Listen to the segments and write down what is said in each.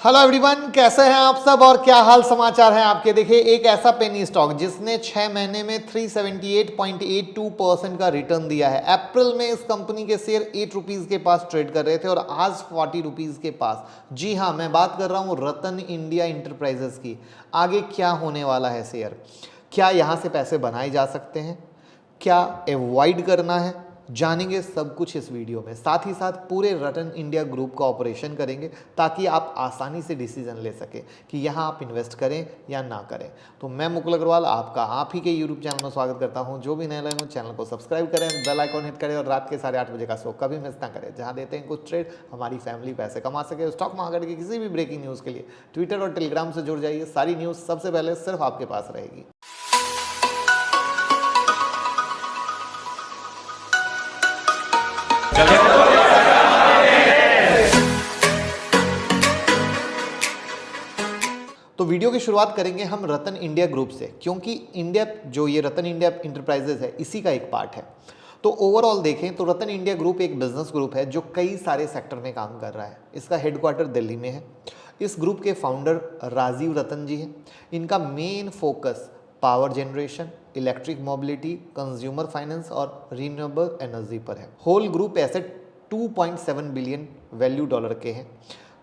Hello everyone, कैसे हैं आप सब और क्या हाल समाचार हैं आपके। देखिए, एक ऐसा पेनी स्टॉक जिसने 6 महीने में 378.82% का रिटर्न दिया है। अप्रैल में इस कंपनी के शेयर 8 रुपीज़ के पास ट्रेड कर रहे थे और आज 40 रुपीज़ के पास। जी हाँ, मैं बात कर रहा हूँ रतन इंडिया इंटरप्राइजेस की। आगे क्या होने वाला है शेयर, क्या यहाँ से पैसे बनाए जा सकते हैं, क्या अवॉइड करना है, जानेंगे सब कुछ इस वीडियो में। साथ ही साथ पूरे रतन इंडिया ग्रुप का ऑपरेशन करेंगे ताकि आप आसानी से डिसीजन ले सकें कि यहाँ आप इन्वेस्ट करें या ना करें। तो मैं मुकुल अग्रवाल आपका आप ही के यूट्यूब चैनल में स्वागत करता हूँ। जो भी नए लोग हैं चैनल को सब्सक्राइब करें, बेल आइकॉन हिट करें और रात के 8:30 बजे का शो कभी मिस ना करें, जहाँ देते हैं कुछ ट्रेड हमारी फैमिली पैसे कमा सके। स्टॉक मार्केट की किसी भी ब्रेकिंग न्यूज़ के लिए ट्विटर और टेलीग्राम से जुड़ जाइए। सारी न्यूज़ सबसे पहले सिर्फ आपके पास रहेगी। तो वीडियो की शुरुआत करेंगे हम रतन इंडिया ग्रुप से, क्योंकि इंडिया जो ये रतन इंडिया इंटरप्राइजेज है इसी का एक पार्ट है। तो ओवरऑल देखें तो रतन इंडिया ग्रुप एक बिजनेस ग्रुप है जो कई सारे सेक्टर में काम कर रहा है। इसका हेडक्वार्टर दिल्ली में है। इस ग्रुप के फाउंडर राजीव रतन जी हैं। इनका main focus power generation, electric mobility, consumer finance और रिन्यूएबल एनर्जी पर है। Whole group asset 2.7 billion value dollar के हैं।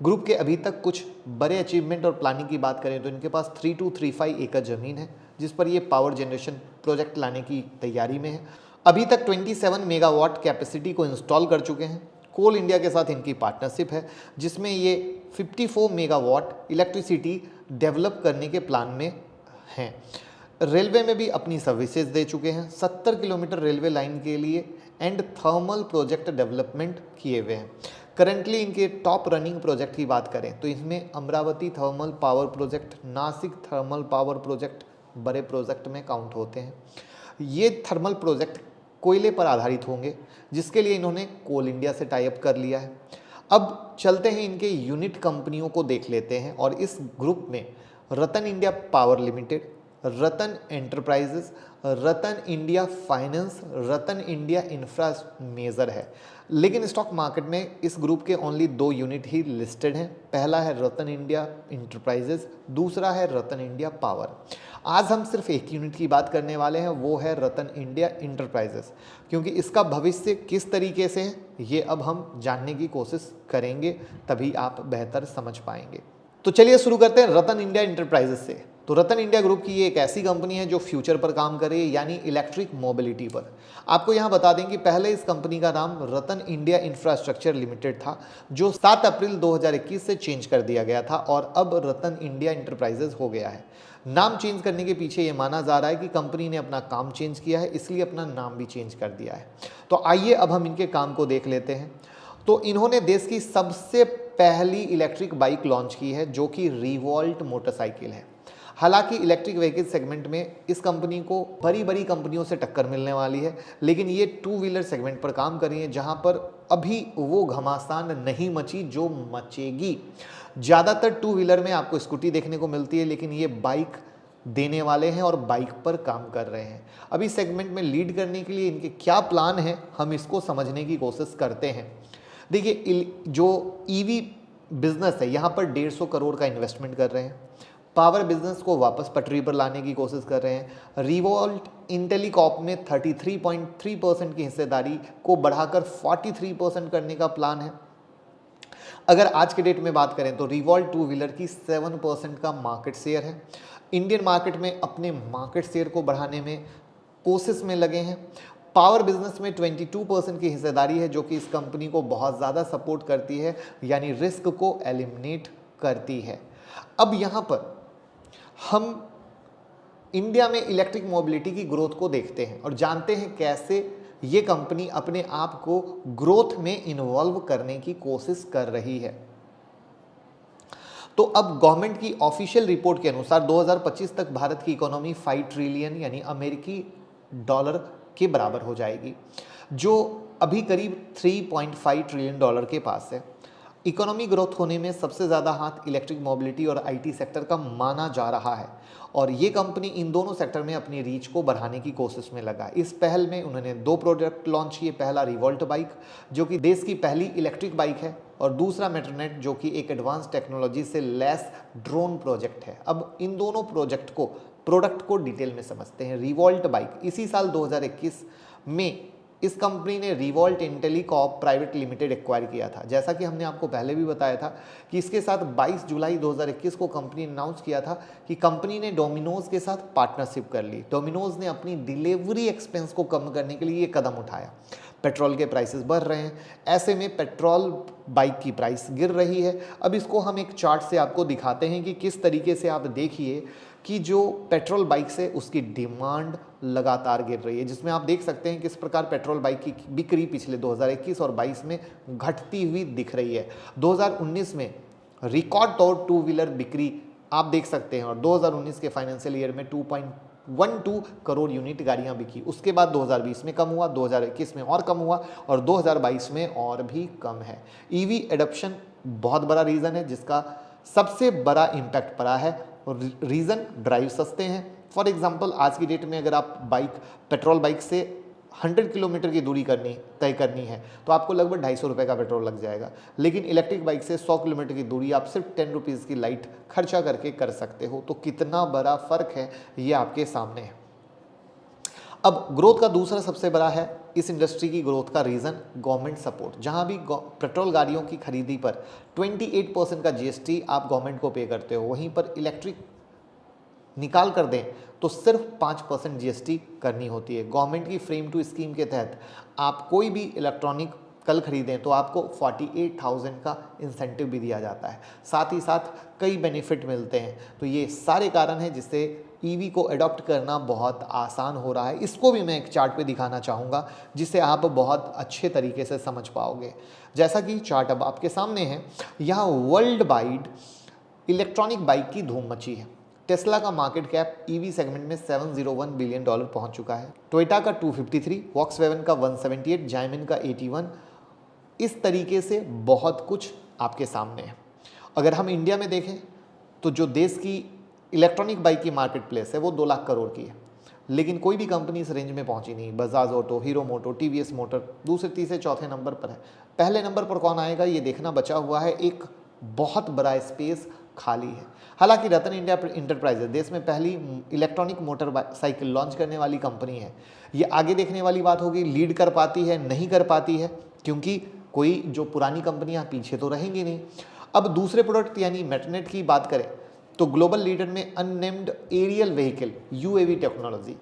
ग्रुप के अभी तक कुछ बड़े अचीवमेंट और प्लानिंग की बात करें तो इनके पास 3235 एकड़ ज़मीन है जिस पर ये पावर जनरेशन प्रोजेक्ट लाने की तैयारी में है। अभी तक 27 मेगावाट कैपेसिटी को इंस्टॉल कर चुके हैं। कोल इंडिया के साथ इनकी पार्टनरशिप है जिसमें ये 54 मेगावाट इलेक्ट्रिसिटी डेवलप करने के प्लान में हैं। रेलवे में भी अपनी सर्विसेज दे चुके हैं। 70 किलोमीटर रेलवे लाइन के लिए एंड थर्मल प्रोजेक्ट डेवलपमेंट किए हुए हैं। करंटली इनके टॉप रनिंग प्रोजेक्ट की बात करें तो इसमें Amravati thermal power project, Nashik thermal power project बड़े प्रोजेक्ट में काउंट होते हैं। ये थर्मल प्रोजेक्ट कोयले पर आधारित होंगे जिसके लिए इन्होंने कोल इंडिया से टाई अप कर लिया है। अब चलते हैं इनके यूनिट कंपनियों को देख लेते हैं और इस ग्रुप में रतन इंडिया पावर लिमिटेड, रतन एंटरप्राइजेस, रतन इंडिया फाइनेंस, रतन इंडिया इंफ्रा मेजर है। लेकिन स्टॉक मार्केट में इस ग्रुप के ओनली 2 यूनिट ही लिस्टेड हैं। पहला है रतन इंडिया इंटरप्राइजेस, दूसरा है रतन इंडिया पावर। आज हम सिर्फ एक यूनिट की बात करने वाले हैं, वो है रतन इंडिया इंटरप्राइजेस, क्योंकि इसका भविष्य किस तरीके से है ये अब हम जानने की कोशिश करेंगे, तभी आप बेहतर समझ पाएंगे। तो चलिए शुरू करते हैं रतन इंडिया इंटरप्राइजेस से। तो रतन इंडिया ग्रुप की ये एक ऐसी कंपनी है जो फ्यूचर पर काम करे, यानी इलेक्ट्रिक मोबिलिटी पर। आपको यहाँ बता दें कि पहले इस कंपनी का नाम रतन इंडिया इंफ्रास्ट्रक्चर लिमिटेड था, जो 7 अप्रैल 2021 से चेंज कर दिया गया था और अब रतन इंडिया इंटरप्राइजेज हो गया है। नाम चेंज करने के पीछे ये माना जा रहा है कि कंपनी ने अपना काम चेंज किया है, इसलिए अपना नाम भी चेंज कर दिया है। तो आइए अब हम इनके काम को देख लेते हैं। तो इन्होंने देश की सबसे पहली इलेक्ट्रिक बाइक लॉन्च की है जो कि रिवॉल्ट मोटरसाइकिल है। हालांकि इलेक्ट्रिक व्हीकल सेगमेंट में इस कंपनी को बड़ी बड़ी कंपनियों से टक्कर मिलने वाली है, लेकिन ये 2 व्हीलर सेगमेंट पर काम कर रही है जहां पर अभी वो घमासान नहीं मची जो मचेगी। ज़्यादातर 2 व्हीलर में आपको स्कूटी देखने को मिलती है, लेकिन ये बाइक देने वाले हैं और बाइक पर काम कर रहे हैं। अभी सेगमेंट में लीड करने के लिए इनके क्या प्लान है, हम इसको समझने की कोशिश करते हैं। देखिए, जो ईवी बिजनेस है यहाँ पर 150 करोड़ का इन्वेस्टमेंट कर रहे हैं। पावर बिजनेस को वापस पटरी पर लाने की कोशिश कर रहे हैं। रिवॉल्ट इंटेलीकॉप में 33.3% की हिस्सेदारी को बढ़ाकर 43% करने का प्लान है। अगर आज के डेट में बात करें तो रिवॉल्ट 2 व्हीलर की 7% का मार्केट शेयर है। इंडियन मार्केट में अपने मार्केट शेयर को बढ़ाने में कोशिश में लगे हैं। पावर बिजनेस में 22% की हिस्सेदारी है जो कि इस कंपनी को बहुत ज़्यादा सपोर्ट करती है, यानी रिस्क को एलिमिनेट करती है। अब यहाँ पर हम इंडिया में इलेक्ट्रिक मोबिलिटी की ग्रोथ को देखते हैं और जानते हैं कैसे ये कंपनी अपने आप को ग्रोथ में इन्वॉल्व करने की कोशिश कर रही है। तो अब गवर्नमेंट की ऑफिशियल रिपोर्ट के अनुसार 2025 तक भारत की इकोनॉमी 5 ट्रिलियन यानी अमेरिकी डॉलर के बराबर हो जाएगी, जो अभी करीब 3.5 ट्रिलियन डॉलर के पास है। इकोनॉमी ग्रोथ होने में सबसे ज़्यादा हाथ इलेक्ट्रिक मोबिलिटी और आईटी सेक्टर का माना जा रहा है और ये कंपनी इन दोनों सेक्टर में अपनी रीच को बढ़ाने की कोशिश में लगा। इस पहल में उन्होंने 2 प्रोडक्ट लॉन्च किए। पहला रिवोल्ट बाइक जो कि देश की पहली इलेक्ट्रिक बाइक है और दूसरा मेट्रोनेट जो कि एक एडवांस टेक्नोलॉजी से लैस ड्रोन प्रोजेक्ट है। अब इन दोनों प्रोडक्ट को डिटेल में समझते हैं। रिवोल्ट बाइक इसी साल 2021 में इस कंपनी ने रिवोल्ट इंटेलीकॉप प्राइवेट लिमिटेड एक्वायर किया था। जैसा कि हमने आपको पहले भी बताया था कि इसके साथ 22 जुलाई 2021 को कंपनी ने अनाउंस किया था कि कंपनी ने डोमिनोज के साथ पार्टनरशिप कर ली। डोमिनोज ने अपनी डिलीवरी एक्सपेंस को कम करने के लिए ये कदम उठाया। पेट्रोल के प्राइसेस बढ़ रहे हैं, ऐसे में पेट्रोल बाइक की प्राइस गिर रही है। अब इसको हम एक चार्ट से आपको दिखाते हैं कि किस तरीके से आप देखिए कि जो पेट्रोल बाइक से उसकी डिमांड लगातार गिर रही है, जिसमें आप देख सकते हैं किस प्रकार पेट्रोल बाइक की बिक्री पिछले 2021 और 22 में घटती हुई दिख रही है। 2019 में रिकॉर्ड तौर 2 व्हीलर बिक्री आप देख सकते हैं और 2019 के फाइनेंशियल ईयर में 2.12 करोड़ यूनिट गाड़ियां बिकी। उसके बाद 2020 में कम हुआ, 2021 में और कम हुआ और 2022 में और भी कम है। ईवी एडॉप्शन बहुत बड़ा रीज़न है जिसका सबसे बड़ा इम्पैक्ट पड़ा है और रीज़न ड्राइव सस्ते हैं। फॉर एग्जांपल आज की डेट में अगर आप पेट्रोल बाइक से 100 किलोमीटर की दूरी तय करनी है तो आपको लगभग 250 रुपये का पेट्रोल लग जाएगा, लेकिन इलेक्ट्रिक बाइक से 100 किलोमीटर की दूरी आप सिर्फ 10 रुपीज़ की लाइट खर्चा करके कर सकते हो। तो कितना बड़ा फ़र्क है ये आपके सामने है। अब ग्रोथ का दूसरा सबसे बड़ा है इस इंडस्ट्री की ग्रोथ का रीज़न गवर्नमेंट सपोर्ट। जहां भी पेट्रोल गाड़ियों की खरीदी पर 28% का जीएसटी आप गवर्नमेंट को पे करते हो, वहीं पर इलेक्ट्रिक निकाल कर दें तो सिर्फ 5% जीएसटी करनी होती है। गवर्नमेंट की फ्रेम टू स्कीम के तहत आप कोई भी इलेक्ट्रॉनिक कल खरीदें तो आपको 48,000 का इंसेंटिव भी दिया जाता है, साथ ही साथ कई बेनिफिट मिलते हैं। तो ये सारे कारण हैं जिससे ईवी को अडॉप्ट करना बहुत आसान हो रहा है। इसको भी मैं एक चार्ट पे दिखाना चाहूँगा जिससे आप बहुत अच्छे तरीके से समझ पाओगे। जैसा कि चार्ट अब आपके सामने है, यहाँ वर्ल्ड वाइड इलेक्ट्रॉनिक बाइक की धूम मची है। टेस्ला का मार्केट कैप ईवी सेगमेंट में $701 बिलियन पहुंच चुका है। टोयोटा का 253, वॉक्सवैगन का 178, जायमिन का 81। इस तरीके से बहुत कुछ आपके सामने है। अगर हम इंडिया में देखें तो जो देश की इलेक्ट्रॉनिक बाइक की मार्केट प्लेस है वो 2 लाख करोड़ की है, लेकिन कोई भी कंपनी इस रेंज में पहुंची नहीं। बजाज ऑटो, हीरो मोटो, टीवीएस मोटर दूसरे, तीसरे, चौथे नंबर पर है। पहले नंबर पर कौन आएगा ये देखना बचा हुआ है। एक बहुत बड़ा स्पेस खाली है। हालांकि रतन इंडिया इंटरप्राइजेज देश में पहली इलेक्ट्रॉनिक मोटर साइकिल लॉन्च करने वाली कंपनी है। ये आगे देखने वाली बात होगी, लीड कर पाती है नहीं कर पाती है, क्योंकि कोई जो पुरानी कंपनियां पीछे तो रहेंगी नहीं। अब दूसरे प्रोडक्ट यानी मेट्रोनेट की बात करें तो ग्लोबल लीडर में unnamed aerial vehicle UAV technology,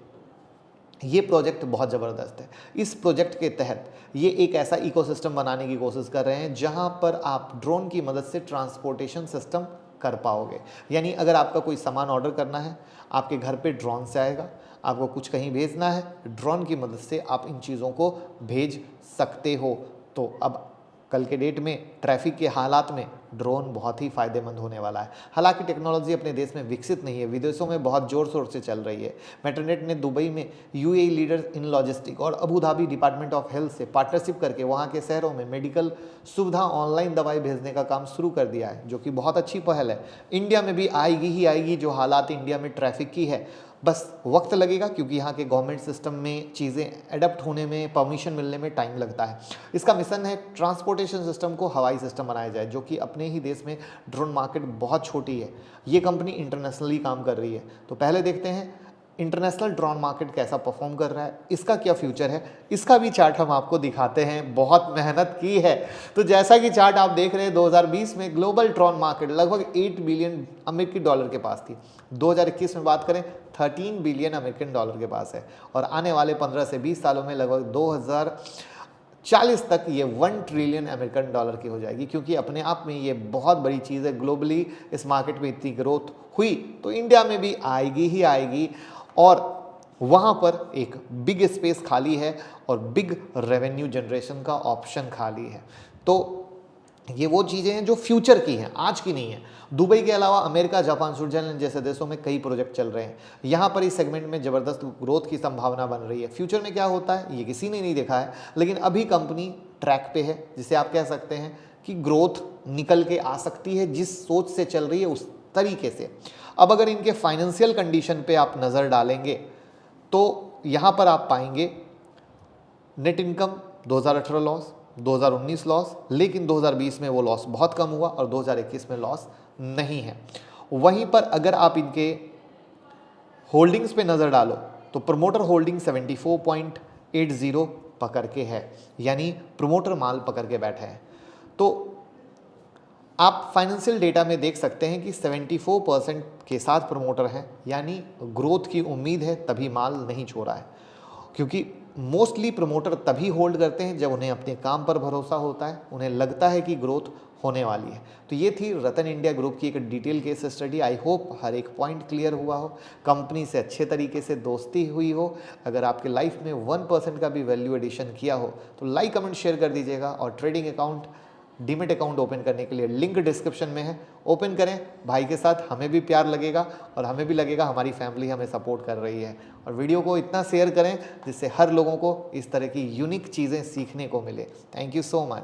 ये प्रोजेक्ट बहुत ज़बरदस्त है। इस प्रोजेक्ट के तहत ये एक ऐसा इकोसिस्टम बनाने की कोशिश कर रहे हैं जहां पर आप ड्रोन की मदद से ट्रांसपोर्टेशन सिस्टम कर पाओगे। यानी अगर आपका कोई सामान ऑर्डर करना है, आपके घर पे ड्रोन से आएगा, आपको कुछ कहीं भेजना है, ड्रोन की मदद से आप इन चीज़ों को भेज सकते हो। तो अब कल के डेट में ट्रैफिक के हालात में ड्रोन बहुत ही फ़ायदेमंद होने वाला है। हालांकि टेक्नोलॉजी अपने देश में विकसित नहीं है, विदेशों में बहुत ज़ोर शोर से चल रही है। मेट्रोनेट ने दुबई में यूएई लीडर इन लॉजिस्टिक और Abu Dhabi department of health से पार्टनरशिप करके वहाँ के शहरों में मेडिकल सुविधा ऑनलाइन दवाई भेजने का काम शुरू कर दिया है, जो कि बहुत अच्छी पहल है। इंडिया में भी आएगी ही आएगी। जो हालात इंडिया में ट्रैफिक की है बस वक्त लगेगा, क्योंकि यहाँ के गवर्नमेंट सिस्टम में चीज़ें एडप्ट होने में, परमिशन मिलने में टाइम लगता है। इसका मिशन है ट्रांसपोर्टेशन सिस्टम को हवाई सिस्टम बनाया जाए, जो कि अपने ही देश में ड्रोन मार्केट बहुत छोटी है। ये कंपनी इंटरनेशनली काम कर रही है। तो पहले देखते हैं इंटरनेशनल ड्रोन मार्केट कैसा परफॉर्म कर रहा है, इसका क्या फ्यूचर है। इसका भी चार्ट हम आपको दिखाते हैं, बहुत मेहनत की है। तो जैसा कि चार्ट आप देख रहे हैं, 2020 में ग्लोबल ड्रोन मार्केट लगभग $8 बिलियन अमेरिकी के पास थी। 2021 में बात करें 13 बिलियन अमेरिकन डॉलर के पास है, और आने वाले 15 से 20 सालों में लगभग 2040 तक ये $1 ट्रिलियन अमेरिकन डॉलर की हो जाएगी। क्योंकि अपने आप में ये बहुत बड़ी चीज़ है। ग्लोबली इस मार्केट में इतनी ग्रोथ हुई तो इंडिया में भी आएगी ही आएगी, और वहाँ पर एक बिग स्पेस खाली है और बिग रेवेन्यू जनरेशन का ऑप्शन खाली है। तो ये वो चीज़ें हैं जो फ्यूचर की हैं, आज की नहीं है। दुबई के अलावा अमेरिका, जापान, स्विट्जरलैंड जैसे देशों में कई प्रोजेक्ट चल रहे हैं। यहाँ पर इस सेगमेंट में ज़बरदस्त ग्रोथ की संभावना बन रही है। फ्यूचर में क्या होता है ये किसी ने नहीं देखा है, लेकिन अभी कंपनी ट्रैक पे है, जिसे आप कह सकते हैं कि ग्रोथ निकल के आ सकती है जिस सोच से चल रही है उस तरीके से। अब अगर इनके फाइनेंशियल कंडीशन पे आप नज़र डालेंगे तो यहाँ पर आप पाएंगे नेट इनकम 2018 लॉस, 2019 लॉस, लेकिन 2020 में वो लॉस बहुत कम हुआ और 2021 में लॉस नहीं है। वहीं पर अगर आप इनके होल्डिंग्स पे नज़र डालो तो प्रमोटर होल्डिंग 74.80 पकड़ के है, यानी प्रमोटर माल पकड़ के बैठा है। तो आप फाइनेंशियल डेटा में देख सकते हैं कि 74% के साथ प्रमोटर हैं, यानी ग्रोथ की उम्मीद है तभी माल नहीं छोड़ा है, क्योंकि मोस्टली प्रमोटर तभी होल्ड करते हैं जब उन्हें अपने काम पर भरोसा होता है, उन्हें लगता है कि ग्रोथ होने वाली है। तो ये थी रतन इंडिया ग्रुप की एक detail case study. I hope हर एक पॉइंट क्लियर हुआ हो, कंपनी से अच्छे तरीके से दोस्ती हुई हो। अगर आपके लाइफ में 1% का भी वैल्यू एडिशन किया हो तो लाइक कमेंट शेयर कर दीजिएगा। और trading account, demat account open करने के लिए लिंक डिस्क्रिप्शन में है, ओपन करें। भाई के साथ हमें भी प्यार लगेगा और हमें भी लगेगा हमारी फैमिली हमें सपोर्ट कर रही है। और वीडियो को इतना शेयर करें जिससे हर लोगों को इस तरह की यूनिक चीज़ें सीखने को मिले। Thank you so much.